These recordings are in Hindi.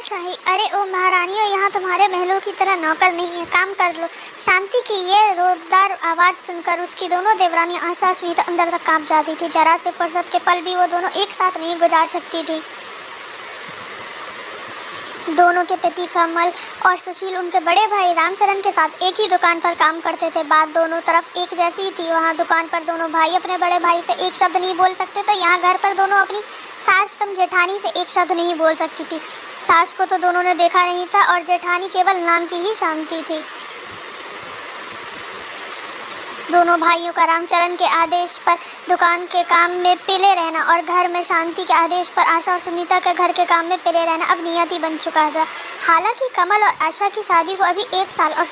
शाही, अरे ओ महारानियों, यहाँ तुम्हारे महलों की तरह नौकर नहीं है, काम कर लो। शांति की ये रोबदार आवाज़ सुनकर उसकी दोनों देवरानी आशा और सुनीता अंदर तक कांप जाती थी। जरा से फुर्सत के पल भी वो दोनों एक साथ नहीं गुजार सकती थी। दोनों के पति कमल और सुशील उनके बड़े भाई रामचरण के साथ एक ही दुकान पर काम करते थे। बात दोनों तरफ एक जैसी ही थी। वहाँ दुकान पर दोनों भाई अपने बड़े भाई से एक शब्द नहीं बोल सकते, तो यहाँ घर पर दोनों अपनी सास कम जेठानी से एक शब्द नहीं बोल सकती थी। सास को तो दोनों ने देखा नहीं था और जेठानी केवल नाम की ही शांति थी। दोनों भाइयों का रामचरण के आदेश पर दुकान के काम में पिले रहना और घर में शांति के आदेश पर आशा और सुनीता के घर के काम में पिले रहना अब नियति बन चुका था। हालांकि कमल और आशा की शादी को अभी 1 साल और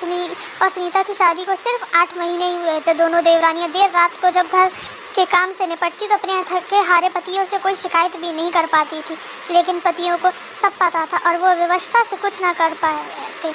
सुनीता की शादी को सिर्फ 8 महीने ही हुए थे। दोनों देवरानियां देर रात को जब घर के काम से निपटती तो अपने थके हारे पतियों से कोई शिकायत भी नहीं कर पाती थी, लेकिन पतियों को सब पता था और वो व्यवस्था से कुछ ना कर पाए थे।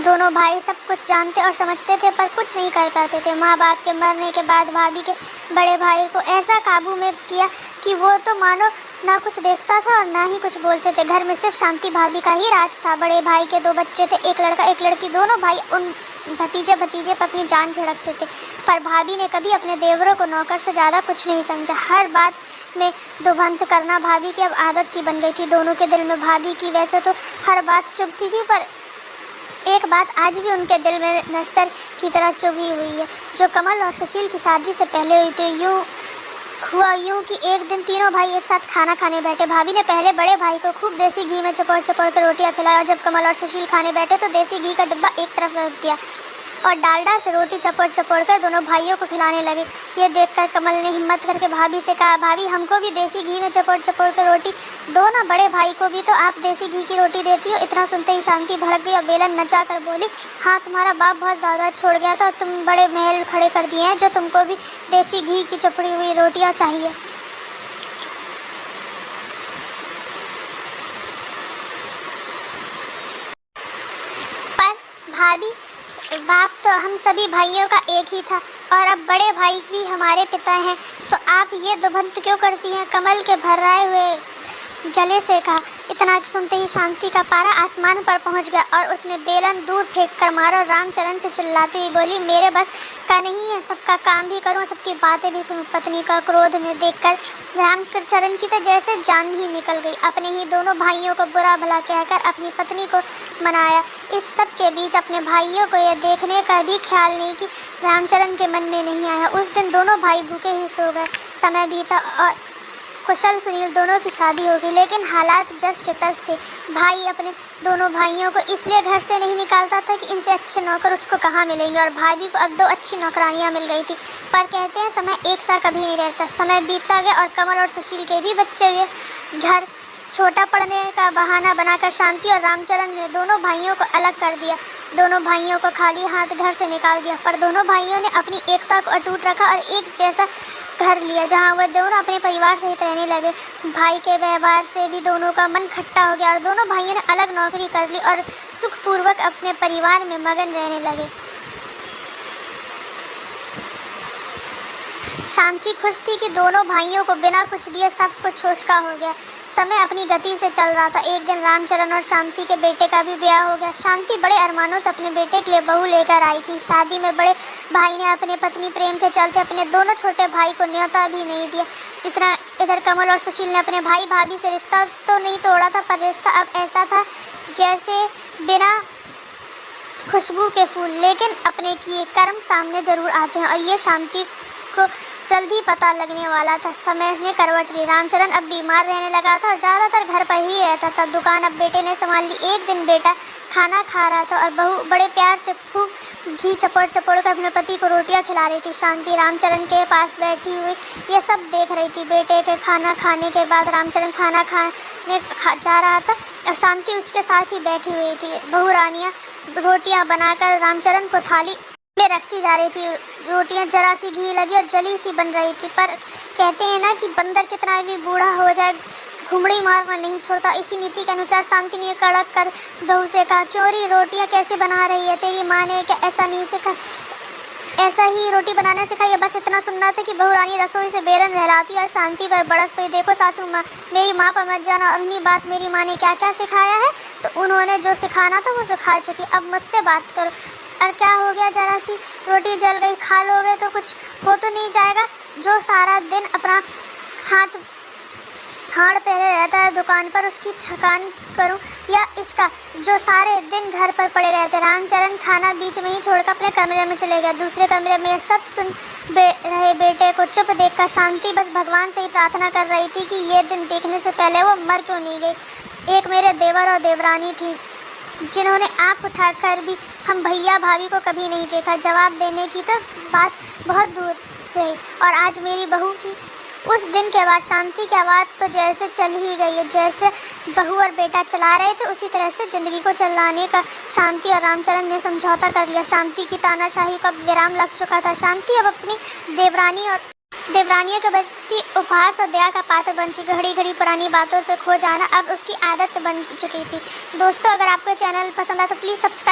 दोनों भाई सब कुछ जानते और समझते थे पर कुछ नहीं कर पाते थे। माँ बाप के मरने के बाद भाभी के बड़े भाई को ऐसा काबू में किया कि वो तो मानो ना कुछ देखता था और ना ही कुछ बोलते थे। घर में सिर्फ शांति भाभी का ही राज था। बड़े भाई के 2 बच्चे थे, एक लड़का एक लड़की। दोनों भाई उन भतीजे पर अपनी जान झड़कते थे, पर भाभी ने कभी अपने देवरों को नौकर से ज़्यादा कुछ नहीं समझा। हर बात में दुभंत करना भाभी की अब आदत सी बन गई थी। दोनों के दिल में भाभी की वैसे तो हर बात चुभती थी, पर एक बात आज भी उनके दिल में नश्तर की तरह चुभी हुई है, जो कमल और सुशील की शादी से पहले हुई थी। यूँ कि एक दिन तीनों भाई एक साथ खाना खाने बैठे। भाभी ने पहले बड़े भाई को खूब देसी घी में चपोड़ कर रोटियां खिलाई और जब कमल और सुशील खाने बैठे तो देसी घी का डिब्बा एक तरफ रख दिया और डालडा से रोटी चपोड़ कर दोनों भाइयों को खिलाने लगे। ये देखकर कमल ने हिम्मत करके भाभी से कहा, भाभी हमको भी देसी घी में चपोड़ कर रोटी दो ना, बड़े भाई को भी तो आप देसी घी की रोटी देती हो। इतना सुनते ही शांति भड़क गई और बेलन नचा कर बोली, हाँ तुम्हारा बाप बहुत ज़्यादा छोड़ गया था और तुम बड़े महल खड़े कर दिए हैं, जो तुमको भी देसी घी की चपड़ी हुई रोटियाँ चाहिए। पर भाभी, बाप तो हम सभी भाइयों का एक ही था और अब बड़े भाई भी हमारे पिता हैं, तो आप ये दुभंत क्यों करती हैं? कमल के भर्राए हुए गले से कहा। इतना सुनते ही शांति का पारा आसमान पर पहुंच गया और उसने बेलन दूर फेंक कर मारा और रामचरण से चिल्लाती हुई बोली, मेरे बस का नहीं है, सबका काम भी करूं, सबकी बातें भी सुनूं। पत्नी का क्रोध में देखकर रामचरण की तो जैसे जान ही निकल गई। अपने ही दोनों भाइयों को बुरा भला कहकर अपनी पत्नी को मनाया। इस सब के बीच अपने भाइयों को यह देखने का भी ख्याल नहीं कि रामचरण के मन में नहीं आया। उस दिन दोनों भाई भूखे ही सो गए। समय बीता और कुशल सुनील दोनों की शादी हो गई, लेकिन हालात जस के तस थे। भाई अपने दोनों भाइयों को इसलिए घर से नहीं निकालता था कि इनसे अच्छे नौकर उसको कहाँ मिलेंगे, और भाभी को अब 2 अच्छी नौकरानियाँ मिल गई थी। पर कहते हैं समय एक सा कभी नहीं रहता। समय बीतता गया और कमल और सुशील के भी बच्चे हुए। घर छोटा पड़ने का बहाना बनाकर शांति और रामचरण ने दोनों भाइयों को अलग कर दिया। दोनों भाइयों को खाली हाथ घर से निकाल दिया, पर दोनों भाइयों ने अपनी एकता को अटूट रखा और एक जैसा घर लिया, जहां वह दोनों अपने परिवार सहित रहने लगे। भाई के व्यवहार से भी दोनों का मन खट्टा हो गया और दोनों भाइयों ने अलग नौकरी कर ली और सुखपूर्वक अपने परिवार में मगन रहने लगे। शांति खुश थी कि दोनों भाइयों को बिना कुछ दिए सब कुछ उसका हो गया। समय अपनी गति से चल रहा था। एक दिन रामचरण और शांति के बेटे का भी ब्याह हो गया। शांति बड़े अरमानों से अपने बेटे के लिए बहू लेकर आई थी। शादी में बड़े भाई ने अपने पत्नी प्रेम के चलते अपने दोनों छोटे भाई को न्योता भी नहीं दिया। इधर कमल और सुशील ने अपने भाई भाभी से रिश्ता तो नहीं तोड़ा था, पर रिश्ता अब ऐसा था जैसे बिना खुशबू के फूल, लेकिन अपने किए कर्म सामने जरूर आते हैं, और ये शांति को जल्द ही पता लगने वाला था। समय ने करवट ली। रामचरण अब बीमार रहने लगा था और ज़्यादातर घर पर ही रहता था। दुकान अब बेटे ने संभाल ली। एक दिन बेटा खाना खा रहा था और बहू बड़े प्यार से खूब घी चपोड़ कर अपने पति को रोटियां खिला रही थी। शांति रामचरण के पास बैठी हुई ये सब देख रही थी। बेटे के खाना खाने के बाद रामचरण खाना खाने जा रहा था और शांति उसके साथ ही बैठी हुई थी। बहू रानियाँ रोटियाँ बनाकर रामचरण को थाली में रखती जा रही थी। रोटियां जरा सी घी लगी और जली सी बन रही थी, पर कहते हैं ना कि बंदर कितना भी बूढ़ा हो जाए घुमड़ी मारना नहीं छोड़ता। इसी नीति के अनुसार शांति ने कड़क कर बहू से कहा, क्यों री रोटियां कैसे बना रही है? तेरी माँ ने क्या ऐसा नहीं सिखा ऐसा ही रोटी बनाना सिखाइए। बस इतना सुनना था कि बहू रानी रसोई से बेलन रहलाती और शांति पर बरस पड़ी। देखो सासू माँ, मेरी माँ पर मत जाना। और उन्हीं बात मेरी माँ ने क्या क्या सिखाया है, तो उन्होंने जो सिखाना था वो सिखा चुकी। अब मुझसे बात करो। और क्या हो गया, जरा सी रोटी जल गई, खा लोगे तो कुछ हो तो नहीं जाएगा। जो सारा दिन अपना हाड़ पहले रहता है दुकान पर, उसकी थकान करूं या इसका, जो सारे दिन घर पर पड़े रहते। रामचरण खाना बीच में ही छोड़कर अपने कमरे में चले गया। दूसरे कमरे में सब सुन रहे बेटे को चुप देखकर शांति बस भगवान से ही प्रार्थना कर रही थी कि ये दिन देखने से पहले वो मर क्यों नहीं गई। एक मेरे देवर और देवरानी थी जिन्होंने आँख उठाकर भी हम भैया भाभी को कभी नहीं देखा। जवाब देने की तो बात बहुत दूर रही। और आज मेरी बहू की उस दिन के बाद शांति की आवाज़ तो जैसे चल ही गई है। जैसे बहू और बेटा चला रहे थे उसी तरह से ज़िंदगी को चलाने का शांति और रामचरण ने समझौता कर लिया। शांति की तानाशाही को अब विराम लग चुका था। शांति अब अपनी देवरानियों के प्रति उपहास और दया का पात्र बन चुकी। घड़ी घड़ी पुरानी बातों से खो जाना अब उसकी आदत से बन चुकी थी। दोस्तों, अगर आपको चैनल पसंद आया तो प्लीज़ सब्सक्राइब